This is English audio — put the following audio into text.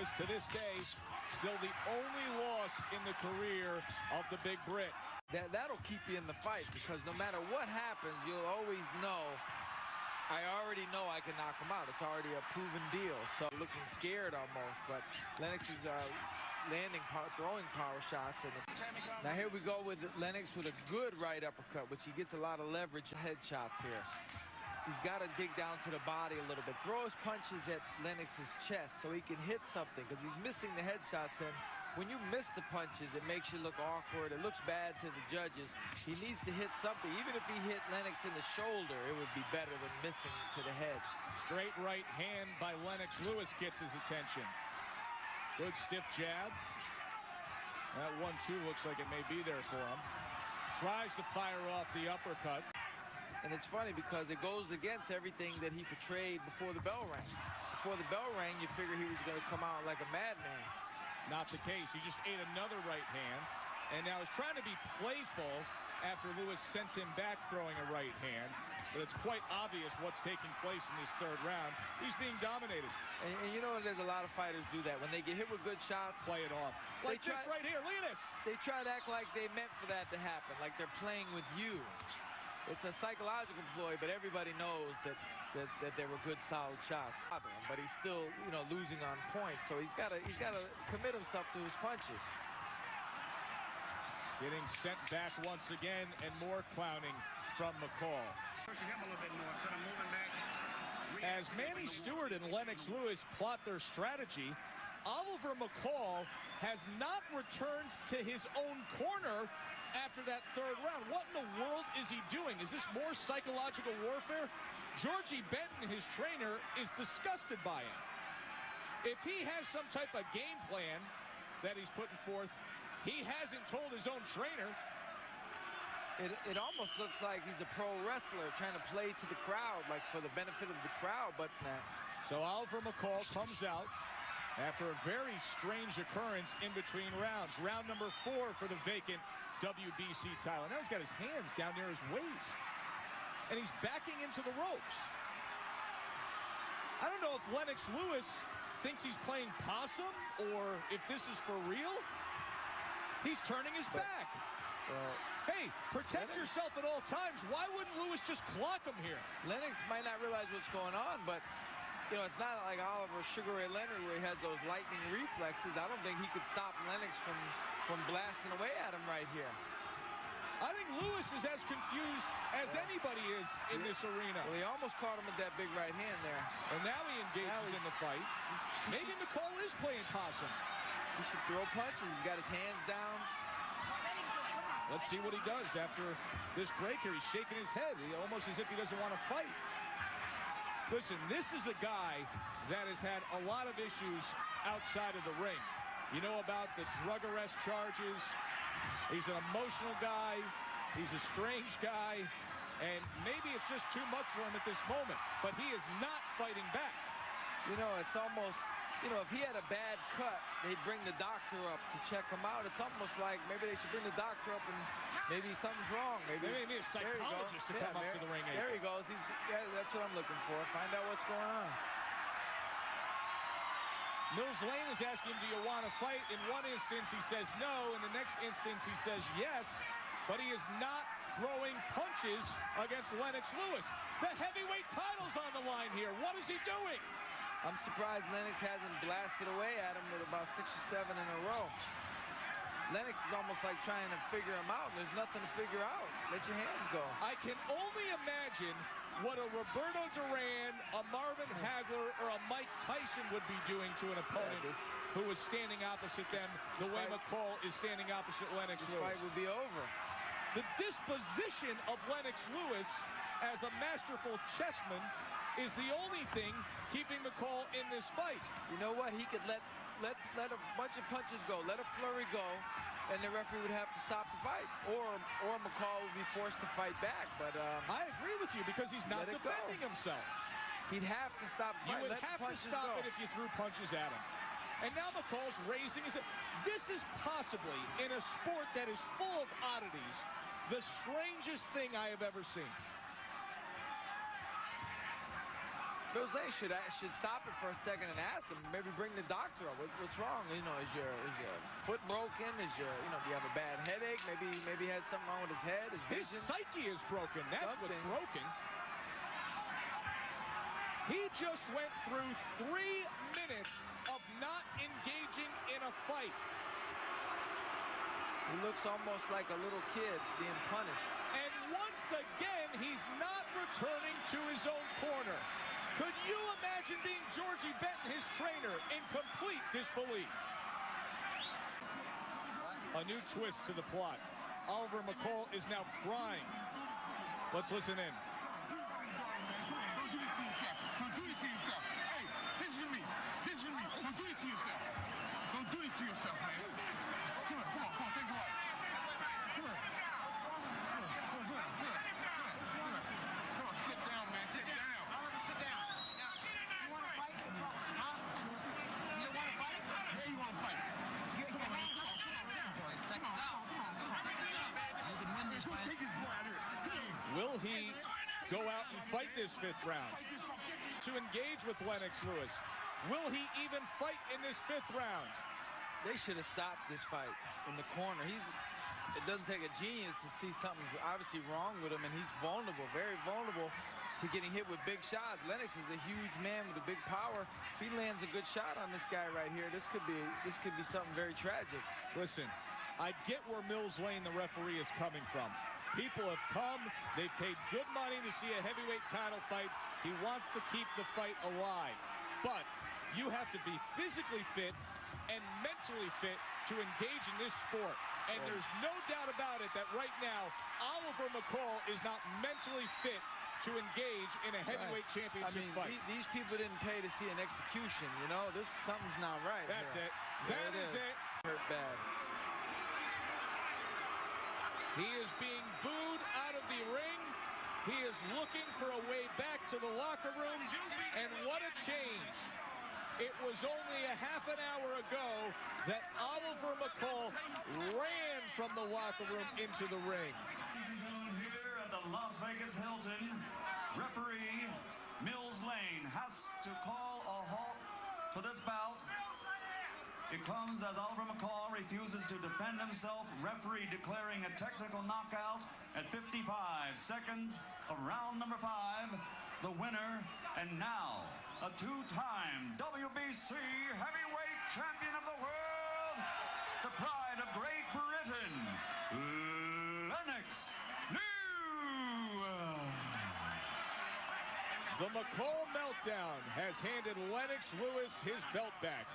Lewis, to this day, still the only loss in the career of the Big Brit. That'll keep you in the fight, because no matter what happens, you'll always know, I already know I can knock him out. It's already a proven deal. So looking scared almost, but Lennox is throwing power shots. And now here we go with Lennox with a good right uppercut, which he gets a lot of leverage headshots here. He's got to dig down to the body a little bit. Throw his punches at Lennox's chest so he can hit something, because he's missing the headshots. And when you miss the punches, it makes you look awkward. It looks bad to the judges. He needs to hit something. Even if he hit Lennox in the shoulder, it would be better than missing to the head. Straight right hand by Lennox Lewis gets his attention. Good stiff jab. That 1-2 looks like it may be there for him. Tries to fire off the uppercut. And it's funny because it goes against everything that he portrayed before the bell rang. Before the bell rang, you figure he was going to come out like a madman. Not the case. He just ate another right hand, and now is trying to be playful after Lewis sent him back throwing a right hand. But it's quite obvious what's taking place in this third round. He's being dominated. And you know, there's a lot of fighters do that. When they get hit with good shots, play it off. Like this right here. Look at this. They try to act like they meant for that to happen, like they're playing with you. It's a psychological ploy, but everybody knows that they were good, solid shots. But he's still, you know, losing on points. So he's got to commit himself to his punches. Getting sent back once again, and more clowning from McCall. Pushing him a little bit more instead of moving back. As Manny Stewart and Lennox Lewis plot their strategy, Oliver McCall has not returned to his own corner after that third round. What in the world is he doing? Is this more psychological warfare? Georgie Benton, his trainer, is disgusted by it. If he has some type of game plan that he's putting forth, he hasn't told his own trainer. It almost looks like he's a pro wrestler trying to play to the crowd, like for the benefit of the crowd, but So Oliver McCall comes out after a very strange occurrence in between rounds. Round number 4 for the vacant WBC title. Now he's got his hands down near his waist, and he's backing into the ropes. I don't know if Lennox Lewis thinks he's playing possum or if this is for real. He's turning his back. Hey, protect yourself at all times. Why wouldn't Lewis just clock him here? Lennox might not realize what's going on, but you know, it's not like Oliver Sugar Ray Leonard where he has those lightning reflexes. I don't think he could stop Lennox from blasting away at him right here. I think Lewis is as confused as anybody is in this arena. Well, he almost caught him with that big right hand there. And now he engages in the fight. Maybe McCall is playing possum. He should throw punches. He's got his hands down. Let's see what he does after this break here. He's shaking his head, almost as if he doesn't want to fight. Listen, this is a guy that has had a lot of issues outside of the ring. You know about the drug arrest charges. He's an emotional guy. He's a strange guy. And maybe it's just too much for him at this moment. But he is not fighting back. You know, it's almost, you know, if he had a bad cut, they'd bring the doctor up to check him out. It's almost like maybe they should bring the doctor up and maybe something's wrong. Maybe a psychologist to come up to the ring. There he goes. That's what I'm looking for. Find out what's going on. Mills Lane is asking him, do you want to fight? In one instance, he says no. In the next instance, he says yes. But he is not throwing punches against Lennox Lewis. The heavyweight title's on the line here. What is he doing? I'm surprised Lennox hasn't blasted away at him with about 6 or 7 in a row. Lennox is almost like trying to figure him out. There's nothing to figure out. Let your hands go. I can only imagine what a Roberto Duran, a Marvin Hagler, or a Mike Tyson would be doing to an opponent who was standing opposite them the way McCall is standing opposite Lennox Lewis. This fight would be over. The disposition of Lennox Lewis as a masterful chessman is the only thing keeping McCall in this fight. You know what? He could let a bunch of punches go, let a flurry go, and the referee would have to stop the fight, or McCall would be forced to fight back. But I agree with you because he's not defending himself. He'd have to stop the fight. You would have to stop it if you threw punches at him. And now McCall's raising his head. This is possibly, in a sport that is full of oddities, the strangest thing I have ever seen. Mills Lane should stop it for a second and ask him. Maybe bring the doctor up. What's wrong? You know, is your foot broken? Do you have a bad headache? Maybe he has something wrong with his head. His psyche is broken. That's what's broken. He just went through 3 minutes of not engaging in a fight. He looks almost like a little kid being punished. And once again, he's not returning to his own corner. Could you imagine being Georgie Benton, his trainer, in complete disbelief? A new twist to the plot. Oliver McCall is now crying. Let's listen in. Don't do this to yourself. Don't do this to yourself. Hey, listen to me. Listen to me. Don't do this to yourself. Don't do this to yourself, man. Come on. Thanks a lot. Come on. Come on, sit down, man. Sit down. Oliver, sit down. Now, you want to fight? Huh? You want to fight? Yeah, you want to fight. Come on, man. Second down. You can win this fight. Take his boy out here. Come on. Will he go out and fight this 5th round to engage with Lennox Lewis? Will he even fight in this 5th round? They should have stopped this fight in the corner. It doesn't take a genius to see something's obviously wrong with him, and he's vulnerable, very vulnerable to getting hit with big shots. Lennox is a huge man with a big power. If he lands a good shot on this guy right here, this could be something very tragic. Listen, I get where Mills Lane, the referee, is coming from. People have come, they've paid good money to see a heavyweight title fight. He wants to keep the fight alive. But you have to be physically fit and mentally fit to engage in this sport. And there's no doubt about it that right now, Oliver McCall is not mentally fit to engage in a heavyweight championship fight. These people didn't pay to see an execution, you know? Something's not right. That's here. it. That is it. Hurt bad. He is being booed out of the ring. He is looking for a way back to the locker room. And what a change. It was only a half an hour ago that Oliver McCall ran from the locker room into the ring. Here at the Las Vegas Hilton, referee Mills Lane has to call a halt to this bout. It comes as Oliver McCall refuses to defend himself, referee declaring a technical knockout at 55 seconds of round number 5. The winner, and now a 2-time WBC heavyweight champion of the world, the pride of Great Britain, Lennox Lewis. The McCall meltdown has handed Lennox Lewis his belt back.